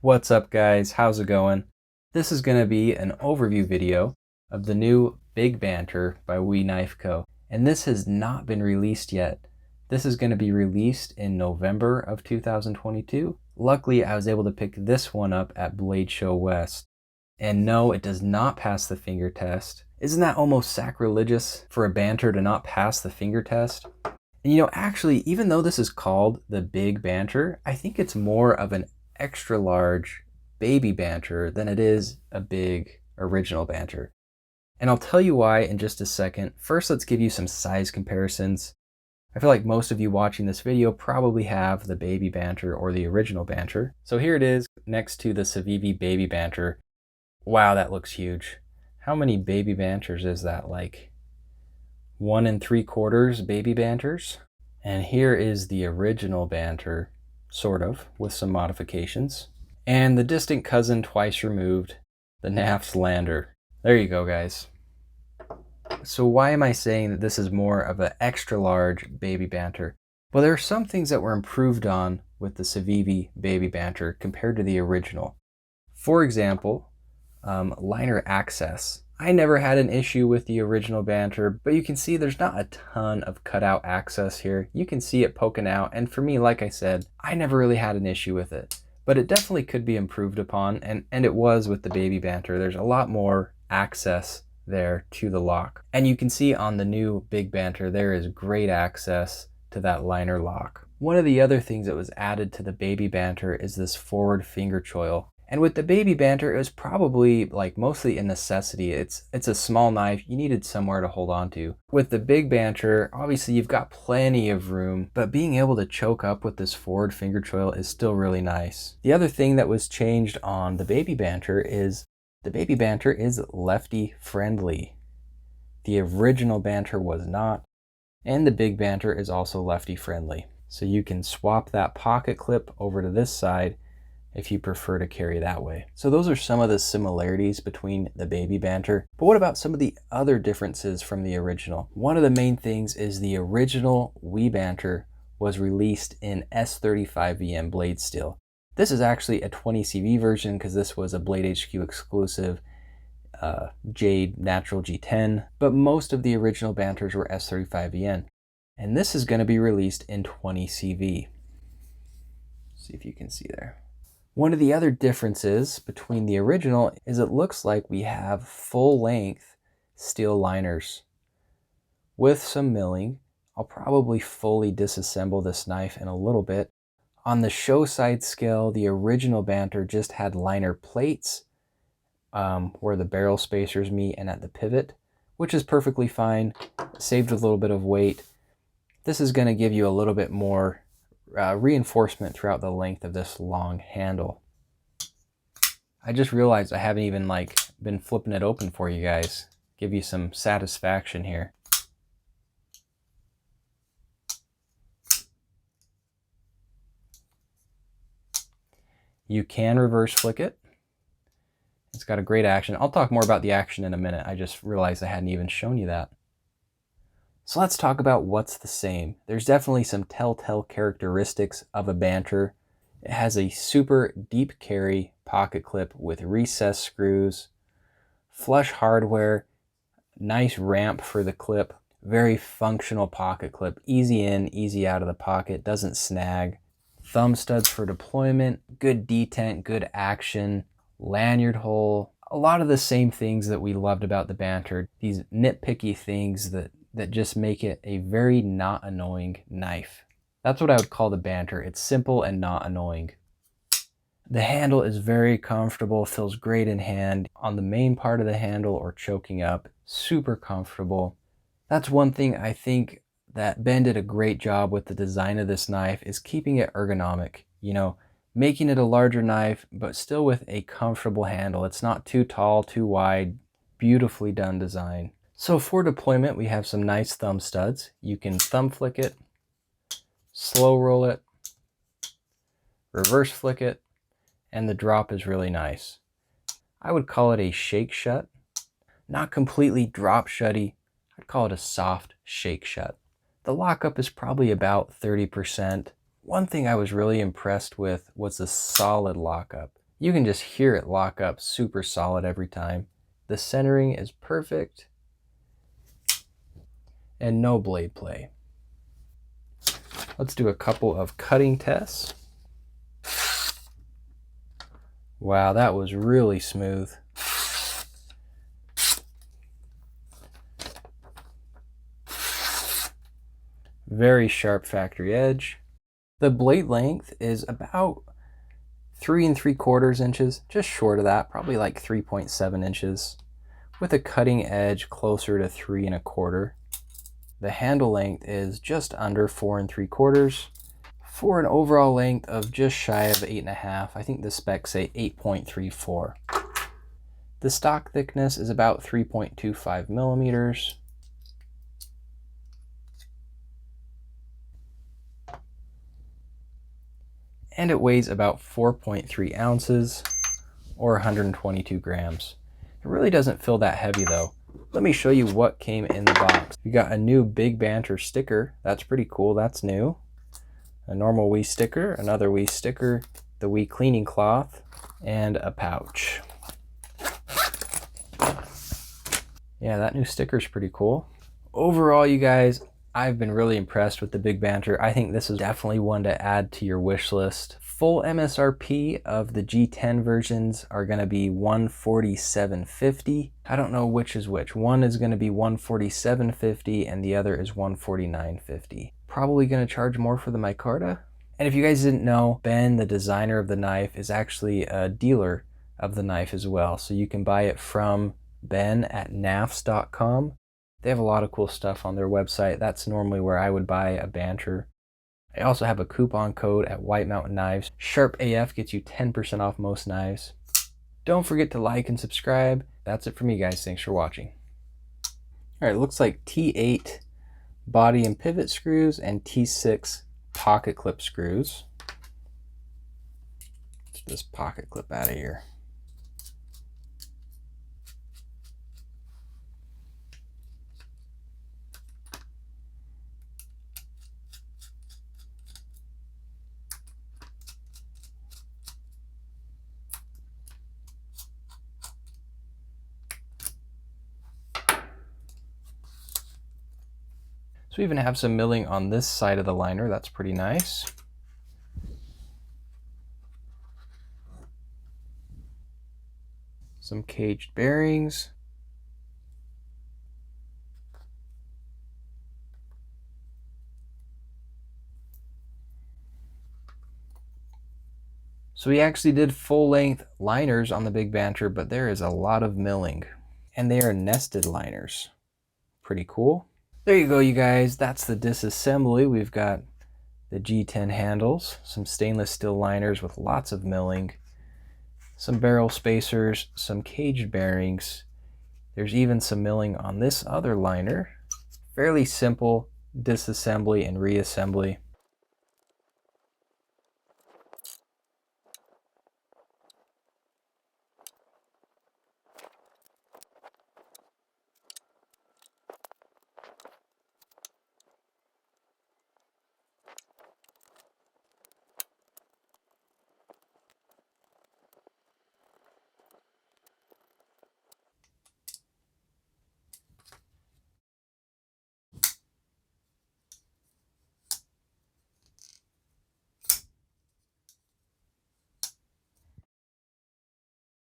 What's up guys, how's it going? This is going to be an overview video of the new Big Banter by Knife Co. And this has not been released yet. This is going to be released in November of 2022. Luckily, I was able to pick this one up at Blade Show West. And no, it does not pass the finger test. Isn't that almost sacrilegious for a banter to not pass the finger test? And actually, even though this is called the Big Banter, I think it's more of an extra large Baby Banter than it is a big original banter. And I'll tell you why in just a second. First, let's give you some size comparisons. I feel like most of you watching this video probably have the Baby Banter or the original banter. So here it is next to the Civivi Baby Banter. Wow, that looks huge. How many Baby Banters is that? Like 1 3/4 Baby Banters? And here is the original banter, sort of, with some modifications. And the distant cousin twice removed, the Naf's Lander. There you go, guys. So why am I saying that this is more of an extra large Baby Banter? Well, there are some things that were improved on with the Civivi Baby Banter compared to the original. For example, liner access. I never had an issue with the original banter, but you can see there's not a ton of cutout access here. You can see it poking out, and for me, like I said, I never really had an issue with it. But it definitely could be improved upon, and it was with the Baby Banter. There's a lot more access there to the lock. And you can see on the new Big Banter, there is great access to that liner lock. One of the other things that was added to the Baby Banter is this forward finger choil. And with the Baby Banter, it was probably like mostly a necessity. It's a small knife, you needed somewhere to hold on to. With the Big Banter, obviously you've got plenty of room, but being able to choke up with this forward finger choil is still really nice. The other thing that was changed on the Baby Banter is the Baby Banter is lefty friendly. The original banter was not, and the Big Banter is also lefty friendly. So you can swap that pocket clip over to this side if you prefer to carry that way. So those are some of the similarities between the Baby Banter. But what about some of the other differences from the original? One of the main things is the original Banter was released in S35VM blade steel. This is actually a 20CV version because this was a Blade HQ exclusive Jade Natural G10, but most of the original banters were S35VN. And this is going to be released in 20CV. See if you can see there. One of the other differences between the original is it looks like we have full-length steel liners. With some milling, I'll probably fully disassemble this knife in a little bit. On the show side scale, the original banter just had liner plates where the barrel spacers meet and at the pivot, which is perfectly fine. Saved a little bit of weight. This is going to give you a little bit more reinforcement throughout the length of this long handle. I just realized I haven't even been flipping it open for you guys. Give you some satisfaction here. You can reverse flick it. It's got a great action. I'll talk more about the action in a minute. I just realized I hadn't even shown you that. So let's talk about what's the same. There's definitely some telltale characteristics of a banter. It has a super deep carry pocket clip with recessed screws, flush hardware, nice ramp for the clip, very functional pocket clip, easy in, easy out of the pocket, doesn't snag. Thumb studs for deployment, good detent, good action, lanyard hole, a lot of the same things that we loved about the banter. These nitpicky things that just make it a very not annoying knife. That's what I would call the banter. It's simple and not annoying. The handle is very comfortable, feels great in hand. On the main part of the handle or choking up, super comfortable. That's one thing I think that Ben did a great job with the design of this knife is keeping it ergonomic. Making it a larger knife, but still with a comfortable handle. It's not too tall, too wide, beautifully done design. So for deployment, we have some nice thumb studs. You can thumb flick it, slow roll it, reverse flick it, and the drop is really nice. I would call it a shake shut. Not completely drop shutty. I'd call it a soft shake shut. The lockup is probably about 30%. One thing I was really impressed with was the solid lockup. You can just hear it lock up super solid every time. The centering is perfect and no blade play. Let's do a couple of cutting tests. Wow, that was really smooth. Very sharp factory edge. The blade length is about 3 3/4 inches, just short of that, probably like 3.7 inches, with a cutting edge closer to 3 1/4. The handle length is just under 4 3/4 for an overall length of just shy of 8.5. I think the specs say 8.34. The stock thickness is about 3.25 millimeters. And it weighs about 4.3 ounces or 122 grams. It really doesn't feel that heavy though. Let me show you what came in the box. We got a new Big Banter sticker. That's pretty cool, that's new. A normal Wii sticker, another Wii sticker, the Wii cleaning cloth, and a pouch. Yeah, that new sticker is pretty cool. Overall, you guys, I've been really impressed with the Big Banter. I think this is definitely one to add to your wish list. Full MSRP of the G10 versions are going to be $147.50. I don't know which is which. One is going to be $147.50 and the other is $149.50. Probably going to charge more for the micarta. And if you guys didn't know, Ben, the designer of the knife, is actually a dealer of the knife as well. So you can buy it from Ben at nafs.com. They have a lot of cool stuff on their website. That's normally where I would buy a Banter. I also have a coupon code at White Mountain Knives. Sharp AF gets you 10% off most knives. Don't forget to like and subscribe. That's it for me, guys. Thanks for watching. All right, it looks like T8 body and pivot screws and T6 pocket clip screws. Get this pocket clip out of here. So we even have some milling on this side of the liner. That's pretty nice. Some caged bearings. So we actually did full-length liners on the Big Banter, but there is a lot of milling. And they are nested liners. Pretty cool. There you go, you guys. That's the disassembly. We've got the G10 handles, some stainless steel liners with lots of milling, some barrel spacers, some caged bearings. There's even some milling on this other liner. Fairly simple disassembly and reassembly.